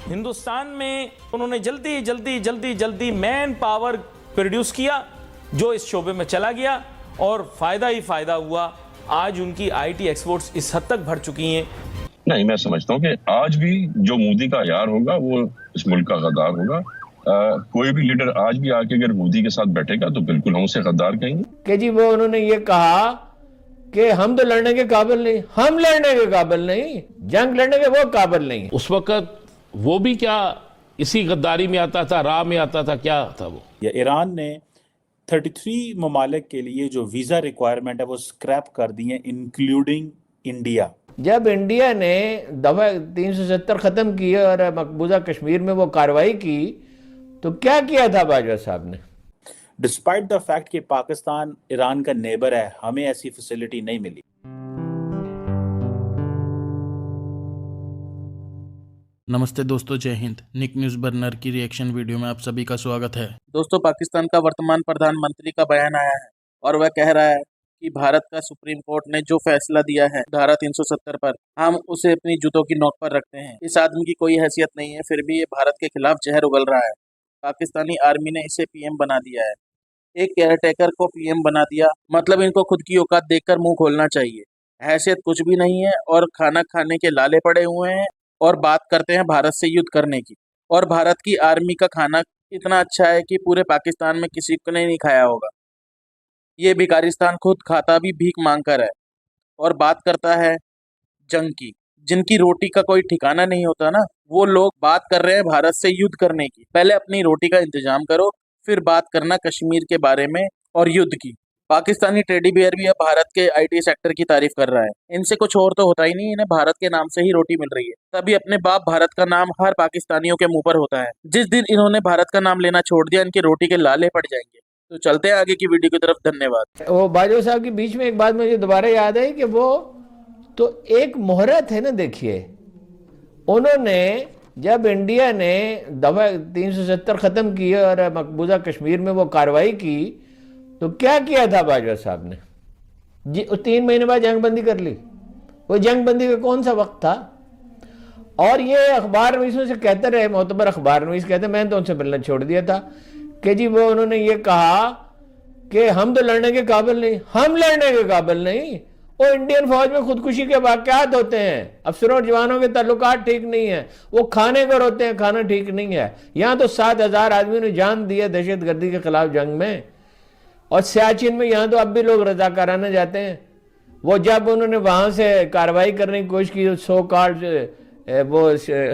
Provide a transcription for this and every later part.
ہندوستان میں انہوں نے جلدی مین پاور پروڈیوس کیا جو اس شعبے میں چلا گیا اور فائدہ ہی فائدہ ہوا. آج ان کی آئی ٹی ایکسپورٹس اس حد تک بڑھ چکی ہیں. نہیں، میں سمجھتا ہوں کہ آج بھی جو مودی کا یار ہوگا وہ اس ملک کا غدار ہوگا. کوئی بھی لیڈر آج بھی آ کے اگر مودی کے ساتھ بیٹھے گا تو بالکل ہم اسے غدار کہیں گے. کہ جی وہ انہوں نے یہ کہا کہ ہم تو لڑنے کے قابل نہیں، ہم لڑنے کے قابل نہیں، جنگ لڑنے کے وہ قابل نہیں. اس وقت وہ بھی کیا اسی غداری میں آتا تھا، راہ میں آتا تھا، کیا تھا وہ؟ ایران نے 33 ممالک کے لیے جو ویزا ریکوائرمنٹ ہے وہ سکریپ کر دی ہیں انکلوڈنگ انڈیا. جب انڈیا نے دفعہ 370 ختم کی اور مقبوضہ کشمیر میں وہ کارروائی کی تو کیا کیا تھا باجوہ صاحب نے؟ ڈسپائٹ دا فیکٹ کہ پاکستان ایران کا نیبر ہے، ہمیں ایسی فیسلٹی نہیں ملی. نمستے دوستو، جے ہند. نک نیوز برنر کی ریئیکشن ویڈیو میں آپ سبھی کا سواگت ہے. دوستو، پاکستان کا ورتمان پردھان منتری کا بیان آیا ہے اور وہ کہہ رہا ہے کہ بھارت کا سپریم کورٹ نے جو فیصلہ دیا ہے دھارا 370 پر، ہم اسے اپنی جوتوں کی نوک پر رکھتے ہیں. اس آدمی کی کوئی حیثیت نہیں ہے، پھر بھی یہ بھارت کے خلاف زہر اگل رہا ہے. پاکستانی آرمی نے اسے پی ایم بنا دیا ہے. ایک کیئر ٹیکر کو پی ایم بنا دیا، مطلب ان کو خود کی اوقات دیکھ کر منہ کھولنا چاہیے. حیثیت کچھ بھی نہیں ہے اور کھانا کھانے کے لالے پڑے ہوئے ہیں اور بات کرتے ہیں بھارت سے یدھ کرنے کی. اور بھارت کی آرمی کا کھانا اتنا اچھا ہے کہ پورے پاکستان میں کسی کو نہیں کھایا ہوگا. یہ بھکارستان خود کھاتا بھی بھیک مانگ کر ہے اور بات کرتا ہے جنگ کی. جن کی روٹی کا کوئی ٹھکانہ نہیں ہوتا نا، وہ لوگ بات کر رہے ہیں بھارت سے یدھ کرنے کی. پہلے اپنی روٹی کا انتظام کرو، پھر بات کرنا کشمیر کے بارے میں اور یدھ کی. پاکستانی ٹیڈی بیئر بھی اب بھارت کے آئی ٹی سیکٹر کی تعریف کر رہا ہے. ان سے کچھ اور تو ہوتا ہی نہیں، انہیں بھارت کے نام سے ہی روٹی مل رہی ہے. تبھی اپنے باپ بھارت کا نام ہر پاکستانیوں کے منہ پر ہوتا ہے. جس دن انہوں نے بھارت کا نام لینا چھوڑ دیا، ان کی روٹی کے لالے پڑ جائیں گے. تو چلتے ہیں آگے کی ویڈیو کی طرف. دھنیہ واد. وہ باجوہ صاحب کے بیچ میں ایک بات مجھے دوبارہ یاد ہے کہ وہ تو ایک مہرت ہے نا. دیکھیے، انہوں نے جب انڈیا نے دفعہ 370 ختم کی اور مقبوضہ کشمیر میں وہ کارروائی کی تو کیا کیا تھا باجوہ صاحب نے؟ 3 مہینے بعد جنگ بندی کر لی. وہ جنگ بندی کا کون سا وقت تھا؟ اور یہ اخبار نویسوں سے کہتے رہے، معتبر اخبار نویس کہتے، میں تو ان سے ملنا چھوڑ دیا تھا کہ جی وہ انہوں نے یہ کہا کہ ہم تو لڑنے کے قابل نہیں، ہم لڑنے کے قابل نہیں. وہ انڈین فوج میں خودکشی کے واقعات ہوتے ہیں، افسروں اور جوانوں کے تعلقات ٹھیک نہیں ہیں، وہ کھانے کو روتے ہیں، کھانا ٹھیک نہیں ہے. یہاں تو 7,000 آدمیوں نے جان دی ہے دہشت گردی کے خلاف جنگ میں. اور سیاچن میں یہاں تو اب بھی لوگ رضاکارانہ جاتے ہیں. وہ جب انہوں نے وہاں سے کارروائی کرنے کی کوشش کی، سو کالڈ وہ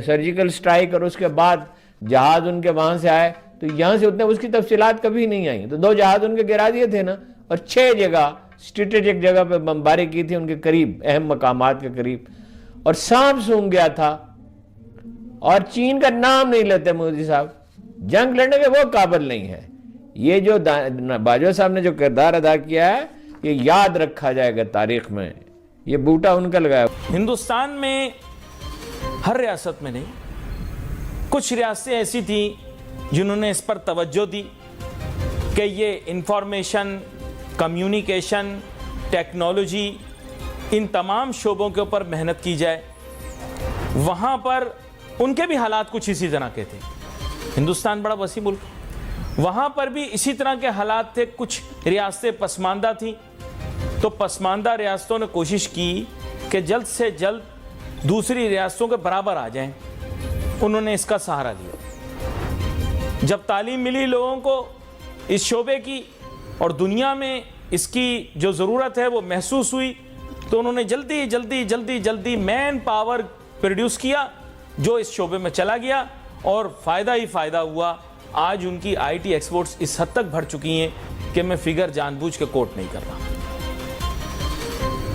سرجیکل سٹرائک، اور اس کے بعد جہاز ان کے وہاں سے آئے تو یہاں سے اتنے اس کی تفصیلات کبھی نہیں آئیں. تو 2 جہاز ان کے گرا دیے تھے نا، اور 6 جگہ اسٹریٹجک جگہ پہ بمباری کی تھی ان کے قریب، اہم مقامات کے قریب. اور سانپ سونگ گیا تھا. اور چین کا نام نہیں لیتے مودی صاحب. جنگ لڑنے کے وہ قابل نہیں ہے. یہ جو باجوہ صاحب نے جو کردار ادا کیا ہے یہ یاد رکھا جائے گا تاریخ میں. یہ بوٹا ان کا لگایا. ہندوستان میں ہر ریاست میں نہیں، کچھ ریاستیں ایسی تھیں جنہوں نے اس پر توجہ دی کہ یہ انفارمیشن، کمیونیکیشن، ٹیکنالوجی، ان تمام شعبوں کے اوپر محنت کی جائے. وہاں پر ان کے بھی حالات کچھ اسی طرح کے تھے. ہندوستان بڑا وسیع ملک، وہاں پر بھی اسی طرح کے حالات تھے. کچھ ریاستیں پسماندہ تھیں تو پسماندہ ریاستوں نے کوشش کی کہ جلد سے جلد دوسری ریاستوں کے برابر آ جائیں. انہوں نے اس کا سہارا لیا. جب تعلیم ملی لوگوں کو اس شعبے کی اور دنیا میں اس کی جو ضرورت ہے وہ محسوس ہوئی تو انہوں نے جلدی مین پاور پروڈیوس کیا جو اس شعبے میں چلا گیا اور فائدہ ہی فائدہ ہوا. آج ان کی آئی ٹی ایکسپورٹس اس حد تک بڑھ چکی ہیں کہ میں فگر جان بوجھ کے کوٹ نہیں کر رہا.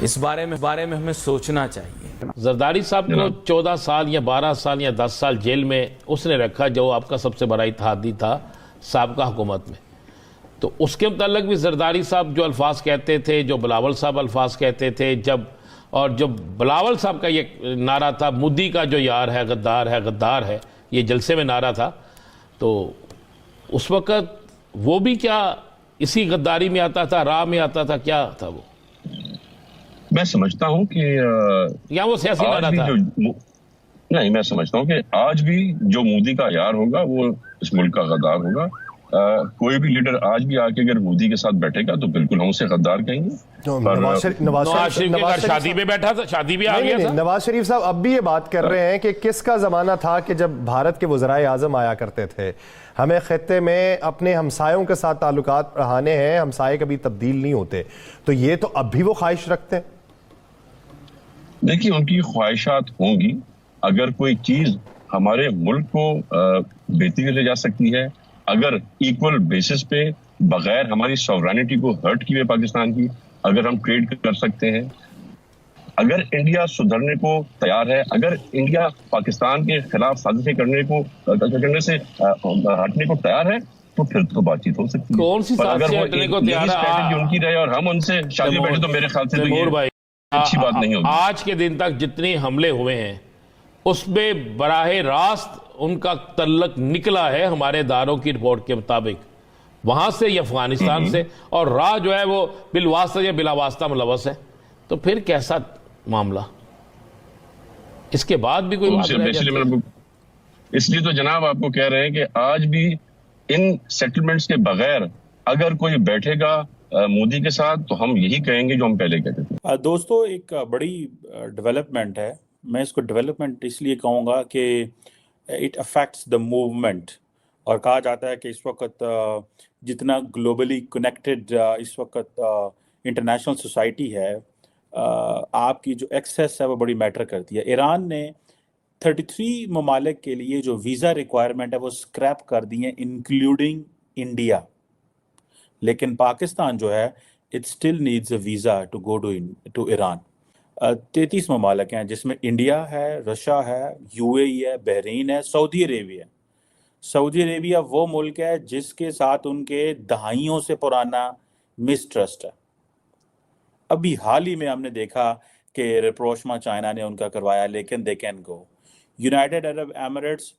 اس بارے میں ہمیں سوچنا چاہیے. زرداری صاحب کو 14 سال یا 12 سال یا 10 سال جیل میں اس نے رکھا، جو آپ کا سب سے بڑا اتحادی تھا سابقہ حکومت میں. تو اس کے متعلق بھی زرداری صاحب جو الفاظ کہتے تھے، جو بلاول صاحب الفاظ کہتے تھے، اور جو بلاول صاحب کا یہ نعرہ تھا، مودی کا جو یار ہے غدار ہے، یہ جلسے میں نعرہ تھا، تو اس وقت وہ بھی کیا اسی غداری میں آتا تھا، راہ میں آتا تھا، کیا تھا وہ؟ میں سمجھتا ہوں کہ یا وہ سیاسی نعرہ تھا. नहीं, मैं समझता हूँ कि आज भी जो मोदी का यार होगा वो इस मुल्क का गद्दार होगा। कोई भी लीडर आज भी आके अगर मोदी के साथ बैठेगा तो बिल्कुल हम उसे गद्दार कहेंगे। तो पर नवाज शरीफ नवाज शरीफ के घर शादी पे बैठा था, शादी भी आ गया था। नवाज शरीफ साहब अब भी ये बात कर रहे हैं कि किसका ज़माना था कि जब भारत के वज़राए आज़म आया करते थे, हमें खित्ते में अपने हमसायों के साथ ताल्लुकात बढ़ाने हैं, हमसाये कभी तब्दील नहीं होते। तो ये तो अब भी वो ख्वाहिश रखते हैं। देखिए, उनकी ख्वाहिशात होंगी। अगर कोई चीज हमारे मुल्क को बेहतरी ले जा सकती है, अगर इक्वल बेसिस पे बगैर हमारी सॉवरेनिटी को हर्ट किए पाकिस्तान की अगर हम ट्रेड कर सकते हैं, अगर इंडिया सुधरने को तैयार है, अगर इंडिया पाकिस्तान के खिलाफ साजिशें करने से हटने को तैयार है, तो फिर तो बातचीत हो सकती है। कौन सी साजिशें हटने को तैयार है? स्ट्रेटजी उनकी रहे और हम उनसे शादी बैठे तो मेरे ख्याल से तो ये अच्छी बात नहीं होगी। आज के दिन तक जितने हमले हुए हैं उसमें बराहे रास्त उनका तल्लक निकला है हमारे इदारों की रिपोर्ट के मुताबिक, वहां से या अफगानिस्तान से, और राह जो है वो बिलवास्ता या बिलावास्ता मुलवस है। तो फिर कैसा मामला? इसके बाद भी कोई बात रह जाती है? इसलिए तो जनाब आपको कह रहे हैं कि आज भी इन सेटलमेंट्स के बगैर अगर कोई बैठेगा मोदी के साथ तो हम यही कहेंगे जो हम पहले कहते थे। दोस्तों, एक बड़ी डेवलपमेंट है। मैं इसको डेवलपमेंट इसलिए कहूँगा कि इट अफेक्ट्स द मूवमेंट, और कहा जाता है कि इस वक्त जितना ग्लोबली कनेक्टेड इस वक्त इंटरनेशनल सोसाइटी है, आपकी जो एक्सेस है वो बड़ी मैटर करती है। ईरान ने 33 ममालिक के लिए जो वीज़ा रिक्वायरमेंट है वो स्क्रैप कर दी है, इंक्लूडिंग इंडिया। लेकिन पाकिस्तान जो है it still needs a visa to go to Iran. 33 ममालिक हैं जिसमें इंडिया है, रशिया है, यूएई है, बहरीन है, सऊदी अरेबिया। सऊदी अरेबिया वो मुल्क है जिसके साथ उनके दहाइयों से पुराना मिसट्रस्ट है। अभी हाल ही में हमने देखा कि रिप्रोचमा चाइना ने उनका करवाया, लेकिन they can go. United Arab Emirates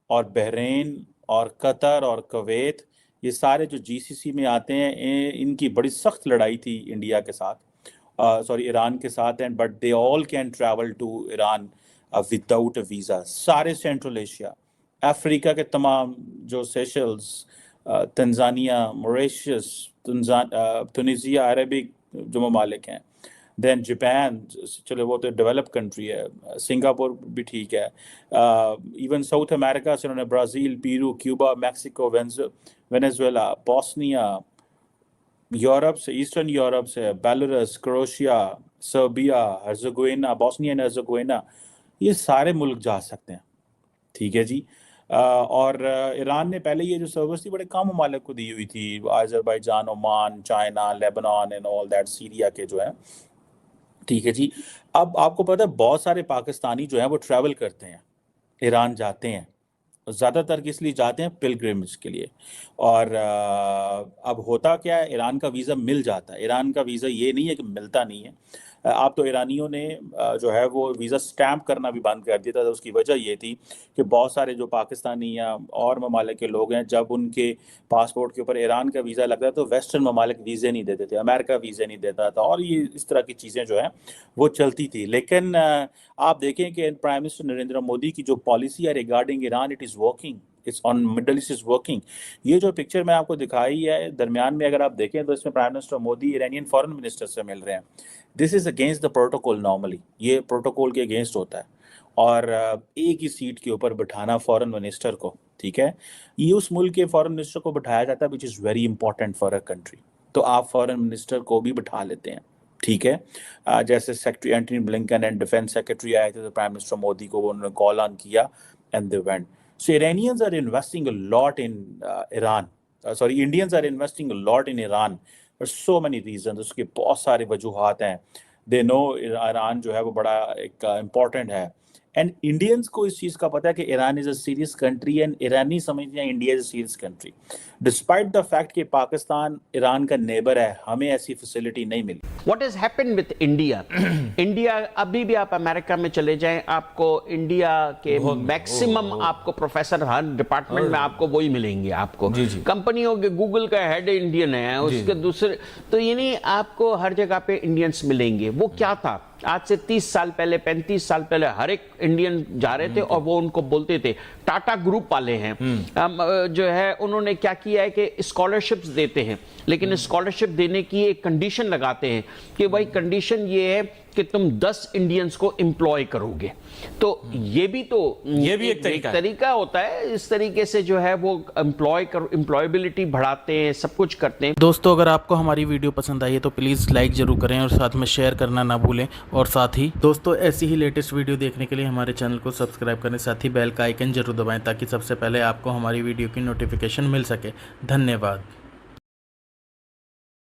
और बहरीन और कतर और कुवैत, ये सारे जो जीसीसी में आते हैं, इनकी बड़ी सख्त लड़ाई थी इंडिया के साथ, ईरान के साथ, and but they all can travel to Iran without a visa. सारे सेंट्रल एशिया, अफ्रीका के तमाम जो Seychelles, Tanzania, Mauritius, Tunisia, Arabic जो ममालिक हैं, देन जापान, चलो वो तो डेवलप कंट्री है, सिंगापुर भी ठीक है, इवन साउथ अमेरिका से उन्होंने Brazil, Peru, Cuba, Mexico, Venezuela, Bosnia, Europe से, ईस्टर्न यूरोप से Belarus, Croatia, Serbia, Herzegovina, Bosnia and Herzegovina, ये सारे मुल्क जा सकते हैं। ठीक है जी। और ईरान ने पहले ये जो सर्विस थी बड़े कम ममालिक को दी हुई थी, Azerbaijan, Oman, China, Lebanon and all that, Syria के जो है। ठीक है जी। अब आपको पता है बहुत सारे पाकिस्तानी जो हैं वो ट्रैवल करते हैं, ईरान जाते हैं, ज़्यादातर किस लिए जाते हैं? पिलग्रिमेज के लिए। और अब होता क्या है, ईरान का वीज़ा मिल जाता है। ईरान का वीज़ा ये नहीं है कि मिलता नहीं है। अब तो ईरानियों ने जो है वो वीज़ा स्टैम्प करना भी बंद कर दिया था। तो उसकी वजह ये थी कि बहुत सारे जो पाकिस्तानी या और ममालिक के लोग हैं, जब उनके पासपोर्ट के ऊपर ईरान का वीज़ा लगता है तो वेस्टर्न ममालिक वीज़े नहीं देते थे, अमेरिका वीज़े नहीं देता था, और ये इस तरह की चीज़ें जो हैं वो चलती थी। लेकिन आप देखें कि प्राइम मिनिस्टर नरेंद्र मोदी की जो पॉलिसी है regarding Iran, it is working, it's on middle east is working. ये जो पिक्चर मैं आपको दिखाई है दरमियान में, अगर आप देखें तो इसमें prime minister Modi Iranian foreign minister से मिल रहे हैं। This is against the protocol. Normally ये प्रोटोकॉल के अगेंस्ट होता है, और एक ही सीट के ऊपर बिठाना फॉरेन मिनिस्टर को, ठीक है, ये उस मुल्क के फॉरेन मिनिस्टर को बिठाया जाता है which is very important for a country. तो आप फॉरेन मिनिस्टर को भी बिठा लेते हैं, ठीक है। जैसे secretary Antony Blinken and defence secretary आए थे तो प्राइम मिनिस्टर मोदी को उन्होंने कॉल ऑन किया and they went. So Iranians are investing a lot in Iran. Indians are investing a lot in Iran for so many reasons. उसके बहुत सारे वजूहात हैं। They know ईरान जो है वो बड़ा एक important है। And Indians को इस चीज़ का पता है कि Iran is a serious country and ईरानी समझते हैं India is a serious country. Despite the fact कि पाकिस्तान ईरान का नेबर है, हमें ऐसी फैसिलिटी नहीं मिली। What has happened with India, India अभी भी आप अमेरिका में चले जाएं, आपको इंडिया के मैक्सिमम आपको प्रोफेसर हर डिपार्टमेंट में आपको वही मिलेंगे। आपको कंपनियों के गूगल का हेड इंडियन है, उसके दूसरे तो यानी आपको हर जगह पे इंडियंस मिलेंगे। वो क्या था, आज से 30 साल पहले 35 साल पहले हर एक इंडियन जा रहे थे और वो उनको बोलते थे। टाटा ग्रुप वाले हैं जो है उन्होंने क्या किया है कि स्कॉलरशिप्स देते हैं, लेकिन स्कॉलरशिप देने की एक कंडीशन लगाते हैं कि भाई कंडीशन ये है कि तुम 10 इंडियंस को एम्प्लॉय करोगे। तो ये भी एक तरीका होता है। इस तरीके से जो है वो एम्प्लॉयबिलिटी बढ़ाते हैं, सब कुछ करते हैं। दोस्तों अगर आपको हमारी वीडियो पसंद आई है तो प्लीज़ लाइक ज़रूर करें और साथ में शेयर करना ना भूलें। और साथ ही दोस्तों ऐसी ही लेटेस्ट वीडियो देखने के लिए हमारे चैनल को सब्सक्राइब करें, साथ ही बेल का आइकन जरूर दबाएं ताकि सबसे पहले आपको हमारी वीडियो की नोटिफिकेशन मिल सके। धन्यवाद।